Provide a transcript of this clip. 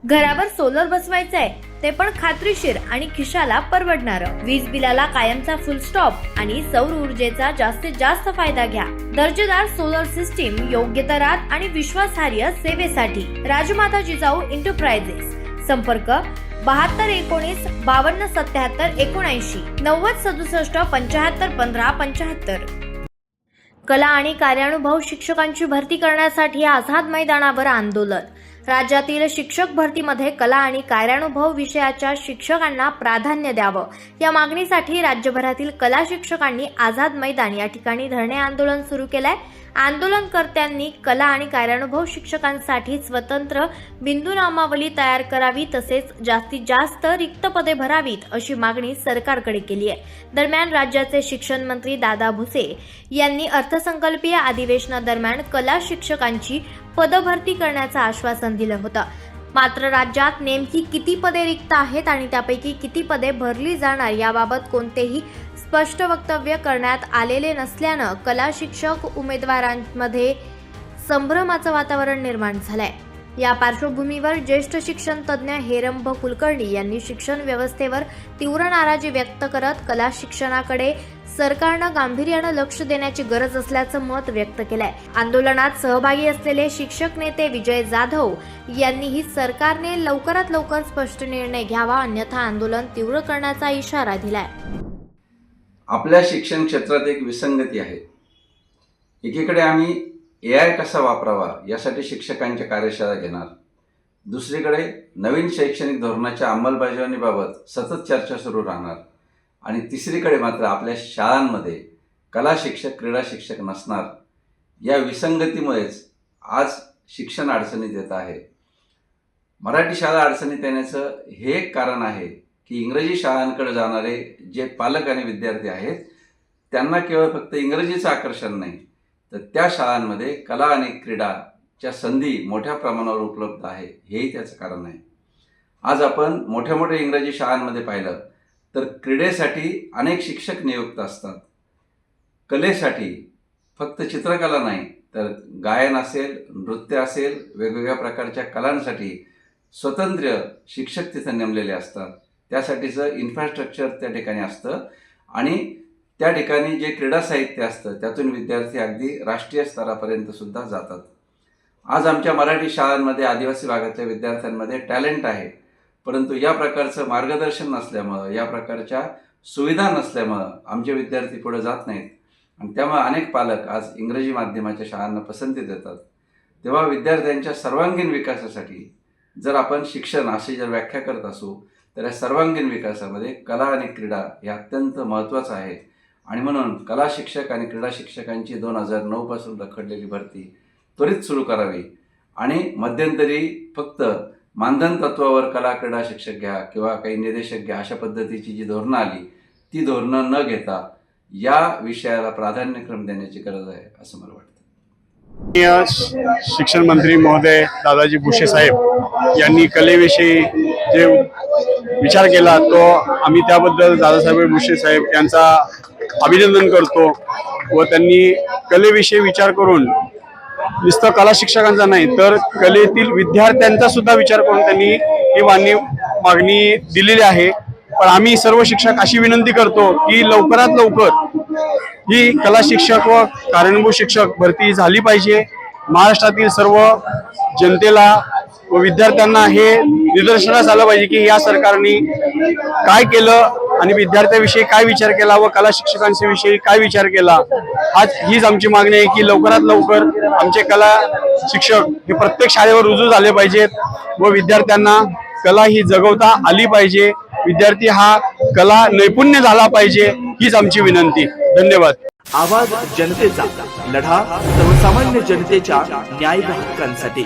घरावर सोलर बसवायचंय ते पण खात्रीशीर आणि खिशाला परवडणारं। वीज बिलाला कायमचा फुल स्टॉप आणि सौर ऊर्जेचा जास्तीत जास्त फायदा घ्या। दर्जेदार सोलर सिस्टीम योग्य दरात आणि विश्वासार्ह सेवेसाठी राजमाता जिजाऊ एंटरप्राइजेस। संपर्क 7219 5277 79 90 67 75 15 75। कला आणि कार्यानुभव शिक्षकांची भरती करण्यासाठी आझाद मैदानावर आंदोलन। राज्यातील शिक्षक भरतीमध्ये कला आणि कार्यानुभव विषयाच्या शिक्षकांना प्राधान्य द्यावं या मागणीसाठी राज्यभरातील कला शिक्षकांनी आझाद मैदान या ठिकाणी धरणे आंदोलन सुरू केलंय। आंदोलनकर्त्यांनी कला आणि कार्यानुभव शिक्षकांसाठी स्वतंत्र बिंदू नामावली तयार करावी तसेच जास्तीत जास्त रिक्त पदे भरावीत अशी मागणी सरकारकडे केली आहे। दरम्यान राज्याचे शिक्षण मंत्री दादा भुसे यांनी अर्थसंकल्पीय अधिवेशनादरम्यान कला शिक्षकांची पदभरती करण्याचं आश्वासन दिलं होतं। मात्र राज्यात नेमकी किती पदे रिक्त आहेत आणि त्यापैकी किती पदे भरली जाणार याबाबत कोणतेही स्पष्ट वक्तव्य करण्यात आलेले नसल्यानं कला शिक्षक उमेदवारांमध्ये संभ्रमाचं वातावरण निर्माण झालंय। या पार्श्वभूमीवर ज्येष्ठ शिक्षण तज्ज्ञ हेरंब कुलकर्णी यांनी शिक्षण व्यवस्थेवर तीव्र नाराजी व्यक्त करत कला शिक्षणाकडे सरकारनं गांभीर्यानं लक्ष देण्याची गरज असल्याचं मत व्यक्त केलंय। आंदोलनात सहभागी असलेले शिक्षक नेते विजय जाधव यांनीही सरकारने लवकरात लवकर स्पष्ट निर्णय घ्यावा अन्यथा आंदोलन तीव्र करण्याचा इशारा दिलाय। आपल्या शिक्षण क्षेत्रात एक विसंगती आहे। एकीकडे आम्ही AI कसा वापरावा यासाठी शिक्षकांच्या कार्यशाळा घेणार, दुसरीकडे नवीन शैक्षणिक धोरणाच्या अंमलबजावणीबाबत सतत चर्चा सुरू राहणार आणि तिसरीकडे मात्र आपल्या शाळांमध्ये कला शिक्षक क्रीडा शिक्षक नसणार। या विसंगतीमुळेच आज शिक्षण अडचणीत येत आहे। मराठी शाळा अडचणीत येण्याचं हे एक कारण आहे की इंग्रजी शाळांकडे जाणारे जे पालक आणि विद्यार्थी आहेत त्यांना केवळ फक्त इंग्रजीचं आकर्षण नाही तर त्या शाळांमध्ये कला आणि क्रीडाच्या संधी मोठ्या प्रमाणावर उपलब्ध आहे हेही त्याचं कारण आहे। आज आपण मोठ्या मोठ्या इंग्रजी शाळांमध्ये पाहिलं तर क्रीडेसाठी अनेक शिक्षक नियुक्त असतात, कलेसाठी फक्त चित्रकला नाही तर गायन असेल, नृत्य असेल, वेगवेगळ्या प्रकारच्या कलांसाठी स्वतंत्र शिक्षक तिथे नेमलेले असतात। त्यासाठीचं इन्फ्रास्ट्रक्चर त्या ठिकाणी असतं आणि त्या ठिकाणी जे क्रीडा साहित्य असतं त्यातून विद्यार्थी अगदी राष्ट्रीय स्तरापर्यंत सुद्धा जातात। आज आमच्या मराठी शाळांमध्ये आदिवासी भागातल्या विद्यार्थ्यांमध्ये टॅलेंट आहे, परंतु या प्रकारचं मार्गदर्शन नसल्यामुळं, या प्रकारच्या सुविधा नसल्यामुळं आमचे विद्यार्थी पुढे जात नाहीत आणि त्यामुळे अनेक पालक आज इंग्रजी माध्यमाच्या शाळांना पसंती देतात। तेव्हा विद्यार्थ्यांच्या सर्वांगीण विकासासाठी जर आपण शिक्षण अशी जर व्याख्या करत असू तर या सर्वांगीण विकासामध्ये कला आणि क्रीडा हे अत्यंत महत्त्वाचं आहे आणि म्हणून कला शिक्षक आणि क्रीडा शिक्षकांची 2009 पासून रखडलेली भरती त्वरित सुरू करावी आणि मध्यंतरी फक्त मानधन तत्वावर कला क्रीडा शिक्षक घ्या किंवा काही निर्देशक घ्या अशा पद्धतीची जी धोरणं आली ती धोरणं न घेता या विषयाला प्राधान्यक्रम देण्याची गरज आहे असं मला वाटतं। शिक्षण मंत्री महोदय दादाजी भुसे साहेब यांनी कलेविषयी जे विचार केला तो आम्ही त्याबद्दल दादासाहेब भुसे साहेब यांचा अभिनंदन करतो व त्यांनी कलेविषयी विचार करून नुसतं कला शिक्षकांचा नाही तर कलेतील विद्यार्थ्यांचा सुद्धा विचार करून त्यांनी ही मागणी दिलेली आहे। पण आम्ही सर्व शिक्षक अशी विनंती करतो की लवकरात लवकर ही कला शिक्षक व कार्यानुभव शिक्षक भरती झाली पाहिजे। महाराष्ट्रातील सर्व जनतेला व विद्यार्थ्यांना हे निदर्शनास आलं पाहिजे की या सरकारने काय केलं आणि विद्यार्थ्यांविषयी काय विचार केला व कला शिक्षकांविषयी काय विचार केला। हीच आमची मागणी आहे की लवकरात लवकर आमचे कला शिक्षक हे प्रत्येक शाळेवर रुजू झाले पाहिजेत व विद्यार्थ्यांना कला ही जगवता आली पाहिजे, विद्यार्थी हा कला नैपुण्य झाला पाहिजे हीच आमची विनंती। धन्यवाद। आवाज जनतेचा, लढा सर्वसामान्य जनतेच्या न्याय हक्कांसाठी।